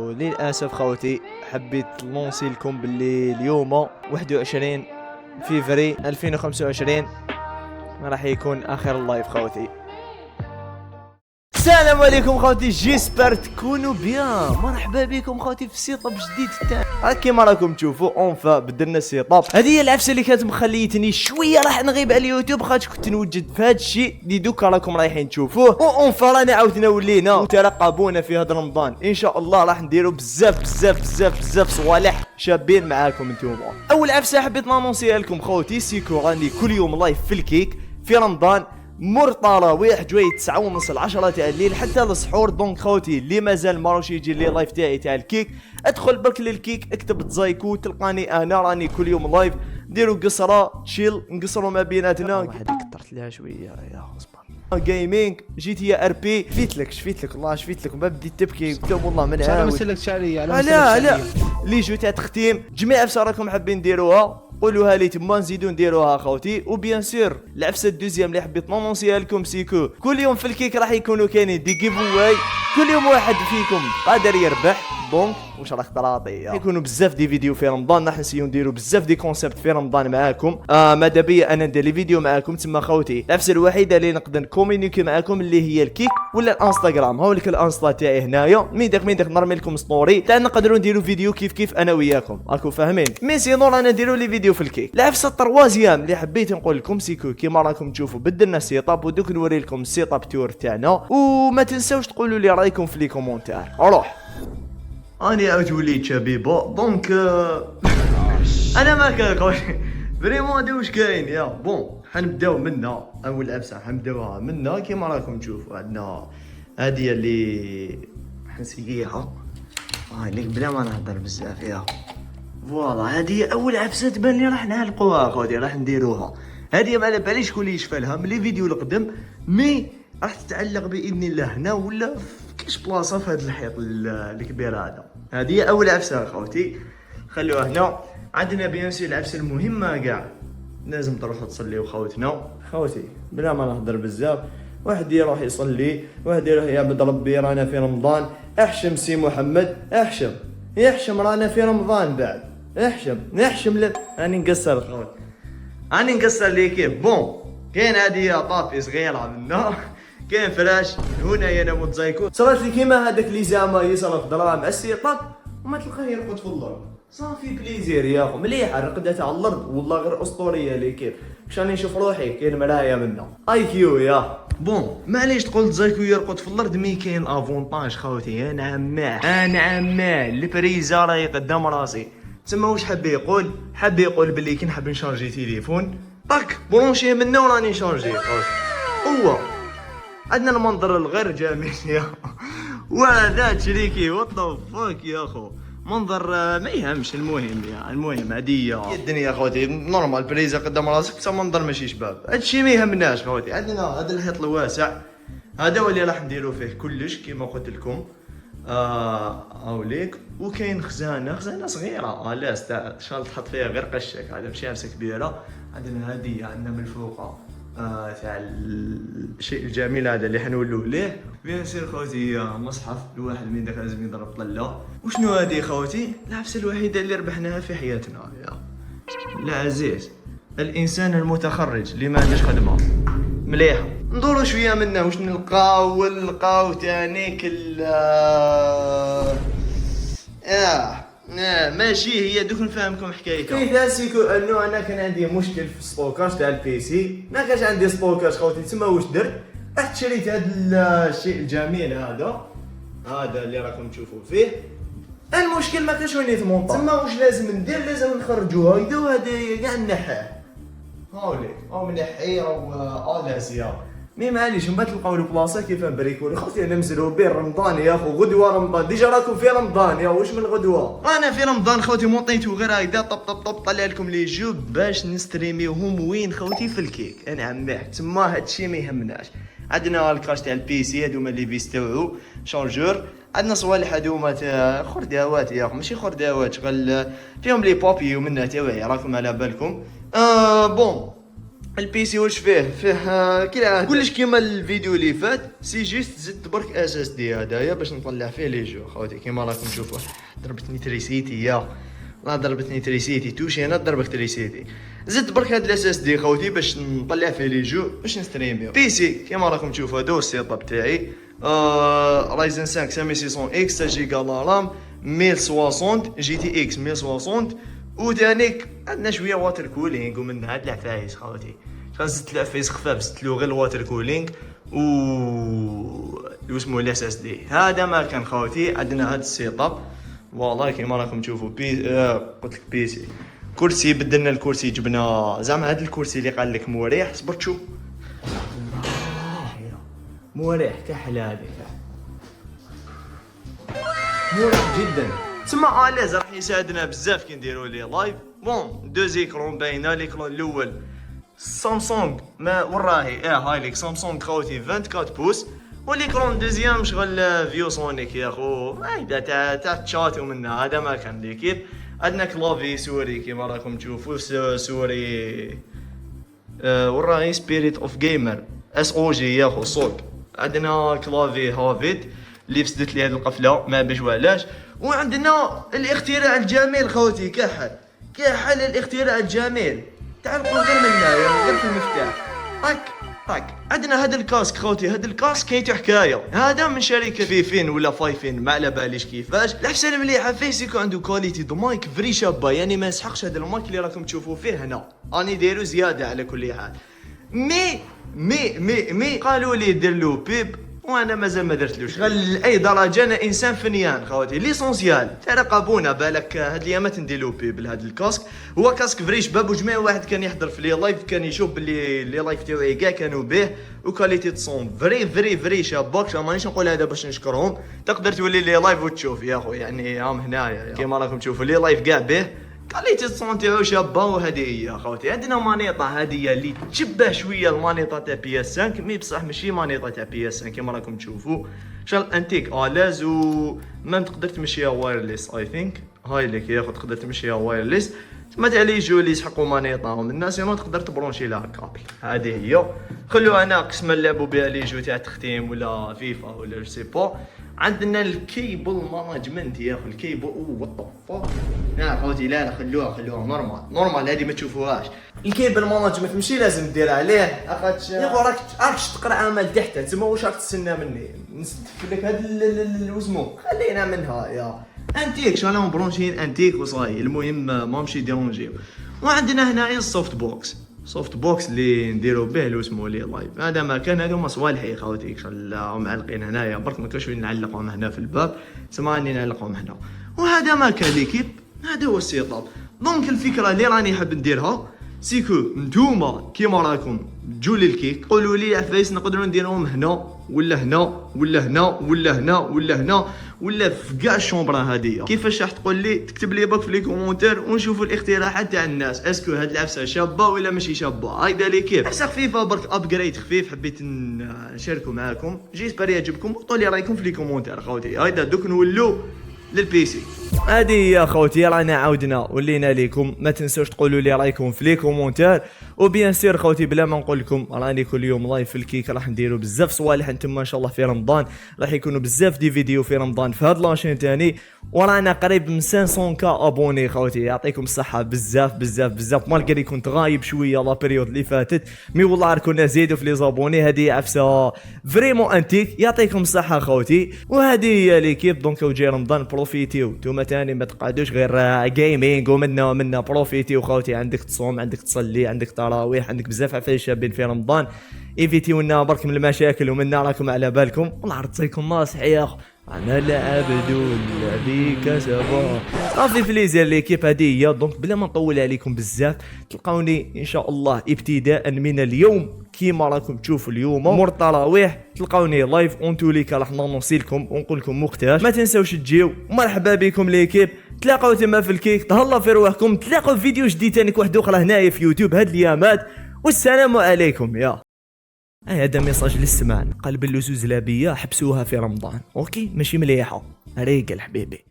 وللاسف خوتي حبيت نونسي لكم باللي اليوم 21 فيفري 2025 راح يكون اخر اللايف خوتي. السلام عليكم خوتي، جيسبر تكونوا بيان. مرحبا بكم خوتي في سيت اب جديد تاعي. كيما راكم تشوفوا اونفا بدلنا السيت اب. هذه هي العفسه اللي كانت مخليتني شويه راح نغيب على اليوتيوب، خاطر كنت نوجد في هذا الشيء اللي دوكا راكم رايحين تشوفوه. واونفا رانا عاودنا ولينا وترقبونا في هذا رمضان ان شاء الله راح نديروا بزاف صوالح شابين معاكم نتوما. اول عفسه حبيت نانونسيها لكم خوتي، سيكو راني كل يوم لايف في الكيك في رمضان مور طراويح جوي 9:30 10 تاع الليل حتى السحور. دونك خوتي اللي مازال ما راهوش يجي لي لايف تاعي تاع الكيك، ادخل برك للكيك اكتب تزايكو تلقاني انا راني كل يوم لايف. ديروا قصره تشيل نقصروا ما بيناتنا. هذيك كثرت لها شويه يا اصبر. جيمنج جيت هي ار بي شفيت لك والله شفيت لك. ما بديت تبكي قلت لهم والله من عاود مسلك شعريه لا لي جو تاع تختيم جميع عفسه راكم حابين ديروها قولوها لي تما نزيدو نديروها خوتي. وبيان سور العفسه الدوزيام اللي حبيت نونسيها لكم سيكو كل يوم في الكيك راح يكونوا كاينين دي جيف واي، كل يوم واحد فيكم قادر يربح. دونك واش راك طراطيه يكونوا بزاف دي فيديو في رمضان، راح نسيو نديرو بزاف دي كونسيبت في رمضان معاكم. ماذا بيا انا ندير لي فيديو معاكم تما خوتي. العفسه الوحيده اللي نقدر نكومونيكي معاكم اللي هي الكيك ولا الانستغرام. هاوليك الانستا تاعي هنايا مين داك نرمي لكم ستوري تاع نقدروا نديرو فيديو كيف انا وياكم راكم فاهمين. مي سينو رانا نديرو لي فيديو في الكيك. العفسه الطروازيام اللي حبيت نقول لكم سيكو كيما راكم تشوفوا بدلنا السيت اب ودوك نوري لكم السيت اب تور تاعنا. وما تنساوش تقولوا لي رايكم في لي كومونتير. روح اني عاود وليت شبيبه. دونك انا ما كنقول فريمون هادي واش كاين يا بون. حنبداو منا اول عفسه حنبداوها منا كيما راكم تشوفوا. عندنا هادي اللي حنسيقيها ليك بلا ما نهضر بزاف يا فوالا. هادي اول عفسه تبان لي راح نعلقوها خوتي راح نديروها. هادي ما على باليش شكون اللي يشفى لها من لي فيديو القدم مي راح تتعلق باذن الله هنا ولا كاش بلاصه في هذا الحيط الكبير هذا. هذه اول عفسه خوتي خلوها هنا. عندنا بيان سي العفسه المهمه كاع لازم تروحوا تصليو خوتنا. خوتي بلا ما نهضر بزاف، واحد يروح يصلي واحد يروح يعبد ربي. رانا في رمضان. احشم سي محمد يحشم رانا في رمضان بعد. نحشم راني نقصر خوتي راني نقصر لي كيف بون. كاين هذه طافي صغيره منا كاين فراش هنا ينام متزايكو. صرات لي كيما هذاك اللي زعما يصرف دراهم على السيطات وما تلقاه يرقد في الارض. صافي بليزير يا اخو مليحه رقدات على الارض والله غير اسطوريه لي كيف. واش راني نشوف روحي كاين مرايا منا اي كيو يا بون. معليش تقول تزايكو يرقد في الارض مي كاين افونتاج خوتي. انا عمال البريزا راهي قدام راسي تما. واش حاب يقول باللي كي نحب نشارجي تليفون طاك برونشيه منا وراني نشارجي خوتي. هو عندنا المنظر الغير جميل يا وهذا تشريكي وات فاك يا اخو منظر ما يهمش. المهم هذه هي الدنيا خوتي نورمال بريزا قدام راسك بصح منظر ماشي شباب. هادشي ما يهمناش خوتي. عندنا هذا الحيط الواسع هذا هو اللي راح نديرو فيه كلش كيما قلت لكم. اوليك وكاين خزانه صغيره لا ان شاء الله تحط فيها غير قشك. هذا ماشي عفسه كبيره. عندنا هذه عندنا من الفوق تاع الشيء الجميل هذا اللي حنولوه ليه. بيان سير خوتي مصحف الواحد من داك لازم يضرب طله. وشنو هذه خوتي العفسه الوحيده اللي ربحناها في حياتنا يا العزيز. الانسان المتخرج اللي ما عندوش خدمه مليحه ندورو شويه منه واش نلقاو تاني كل ماشي هي دوك نفهمكم حكايتها. كيف سيكو انه انا كان عندي مشكل في السطوكاج تاع البيسي ما كانش عندي سطوكاج خوتي. تما واش درت رحت شريت هذا الشيء الجميل هذا اللي راكم تشوفوا فيه. المشكل ما كانش وين يتمونطا تما. واش لازم ندير لازم نخرجوها هذا كاع نحاه هاوليك او منحي او الاسيا مي معليش من بعد تلقاو له بلاصه كيف نبريكولي. خوتي انا مزروبين رمضان يا اخو غدوه رمضان ديجا راكم في رمضان يا واش من غدوه. انا في رمضان خوتي مونطيتو غير هكذا طب طلع لكم لي جو باش نستريميوهم وين خوتي في الكيك. انا عماه تما هادشي ما يهمناش. عندنا الكاش تاع البيسي هادوما لي فيس تاعو شارجور. عندنا صوالح هادوما تاع خرداوات يا اخو ماشي خرداوات شغل فيهم لي بابي ومنها تاوعي راكم على بالكم. بون البيسي واش فيه كي كلش كيما الفيديو اللي فات، سي جيست زدت برك اس اس دي هدايا باش نطلع فيه لي جو خوتي كيما راكم تشوفوا. ضربتني تريسيتي يا لا ضربتني تريسيتي توشي انا ضربك تريسيتي. زدت برك هاد الاس اس دي خوتي باش نطلع فيه لي جو باش نستريميو. بيسي كيما راكم تشوفوا هذا هو السيت اب تاعي. رايزن 5 5600 اكس 6 جيجا لا رام 1060 جي تي اكس 1060. وثانيك عندنا شويه واتر كولينغ ومن هاد العفايس خوتي. زدت العفايس خفاف زدت له غير الواتر كولينغ و اسمه الاس اس دي. هذا ما كان خوتي عندنا هاد السيت اب والله كيما راكم تشوفوا. قلت لك بيسي كرسي بدلنا الكرسي جبنا زعما هاد الكرسي اللي قال لك مريح. صبر تشوف مريح كحل هذيك مريح جدا. تسمى اليز راح يساعدنا بزاف كي نديروا لي لايف. بون دو زيكرون باينه. ليكرون الاول سامسونج ما وراهي هاي ليك سامسونج خوتي 24 بوس. وليكرون دوزيام شغل فيو سونيك يا خو هيدا تاع تشات ومنها. هذا ما كان ليكيب. عندنا كلافي سوري كيما راكم تشوفوا سوري وراهي سبيريت اوف جيمر اس او جي يا خو صوت. عندنا كلافي هافيد اللي فسدت لي هذه القفله ما بيش وعلاش. وعندنا الاختراع الجميل خوتي كحل الاختراع الجميل تعلقوا غير من هنايا غير في المفتاح طاك. عندنا هذا الكاسك خوتي. هذا الكاسك كاين حكايه. هذا من شركه فيفين ولا فايفين ما على باليش كيفاش. الحسن المليحه فيه سيكو عنده كواليتي دو مايك فري شابه. يعني ما يسحقش هذا المايك اللي راكم تشوفوه فيه هنا. راني دايرو زياده على كل حال. مي قالوا لي دير له بيب وانا مازال ما درتلوش. لاي درجه انا انسان فنيان خوتي ليسونسيال. ترقبونا بالك هاد الايامات نديرو بيب لهاد الكاسك. هو كاسك فري شباب. وجميع واحد كان يحضر في لي لايف كان يشوف باللي لي لايف تاعي كاع كانوا به وكاليتي تصون فري شابك. مانيش نقول هذا باش نشكرهم. تقدر تولي لي لايف وتشوف يا خو. يعني هم هنايا كيما راكم تشوفوا لي لايف كاع به كاليتي تصون تاعو شابه. وهذه هي خوتي. عندنا مانيطه هذه اللي تشبه شويه المانيطه تاع بي اس 5 مي بصح ماشي مانيطه تاع بي اس 5 كيما راكم تشوفوا. شغل انتيك الاز وما تقدر تمشيها وايرليس. اي ثينك هاي لك يا خو تقدر تمشيها وايرليس. ما تاع لي جو اللي يسحقوا مانيطاهم الناس ما تقدر تبرونشي لها كابل. هذه هي. خلوها انا قسما نلعبوا بها لي جو تاع تختيم ولا فيفا ولا جو سي با. عندنا الكيبل مانجمنت يا اخو. الكيبل وات ذا فاك. لا خوتي لا خلوها نورمال هذه ما تشوفوهاش. الكيبل مانجمنت ماشي لازم دير عليه اخاطش يا خو راكش تقرا عمل تحت. تسمى واش راك تستنى مني نستف لك هذا واسمو خلينا منها يا انتيك. شغله مبرونشين انتيك وصاي. المهم ما مشي ديرونجيو. وعندنا هنايا السوفت بوكس اللي نديرو به اللي اسمه لي لايف. هذا ما كان هذو مصوالحي خوتي خلاهم معلقين هنايا برك ما كاش وين نعلقهم هنا في الباب. سمعني نعلقهم هنا. وهذا ما كان ليكيب. هذا هو السيت اب. دونك الفكره اللي راني حاب نديرها سيكو نتوما كيما راكم تجوا للكيك قولوا لي عفايس نقدروا نديرهم هنا ولا هنا ولا هنا ولا هنا ولا هنا ولا في كاع الشومبرا هذه. كيفاش راح تقول لي؟ تكتب لي باك في لي كومونتير ونشوفوا الاقتراحات تاع الناس. اسكو هاد العفسه شابه ولا ماشي شابه؟ هايدا لي كيف عفسه خفيفه برك ابجريد خفيف حبيت نشاركو معاكم. جيسبر يعجبكم وقولوا لي رايكم في لي كومونتير خوتي. هايدا دوك نولو للبيسي. هذه يا خوتي رانا عاودنا ولينا ليكم. ما تنسوش تقولوا لي رايكم في لي كومونتير. وبيان سير خوتي بلا ما نقول لكم راني كل يوم لايف في الكيك. راح نديروا بزاف صوالح انتم ان شاء الله في رمضان. راح يكونوا بزاف دي فيديو في رمضان في هاد لاشين تاني. ورانا قريب من 500 كا ابوني خوتي. يعطيكم الصحه بزاف مالغري كنت غايب شويه لا بيريود اللي فاتت. مي والله كنا زيدوا في لي زابوني. هذه عفسه فريمون انتيك. يعطيكم الصحه خوتي. وهذه هي ليكيب. دونك وجاي رمضان بروفيتيو نتوما تاني ما تقعدوش غير جيمينغ ومنا بروفيتيو خوتي. عندك تصوم عندك تصلي عندك تراويح عندك بزاف عفايس شابين في رمضان. ايفيتيونا برك من المشاكل ومنا راكم على بالكم. والله عرفتكم ناصح يا اخو. انا العبد الذي كسبه. صافي بليزير ليكيب هذه هي. دونك بلا ما نطول عليكم بزاف تلقاوني ان شاء الله ابتداء من اليوم كيما راكم تشوفوا اليوم مور التراويح تلقاوني لايف اون ليكا. راح نونسي لكم ونقول لكم وقتاش. ما تنساوش تجيو. مرحبا بكم ليكيب. تلاقاو تما في الكيك. تهلاو في رواحكم. تلاقاو في فيديو جديد ثاني واحد اخرى هنايا في يوتيوب هاد الايامات. والسلام عليكم يا هذا ميساج للسمان. قلب اللزوز لابيه حبسوها في رمضان. اوكي ماشي مليحه. ريقل حبيبي.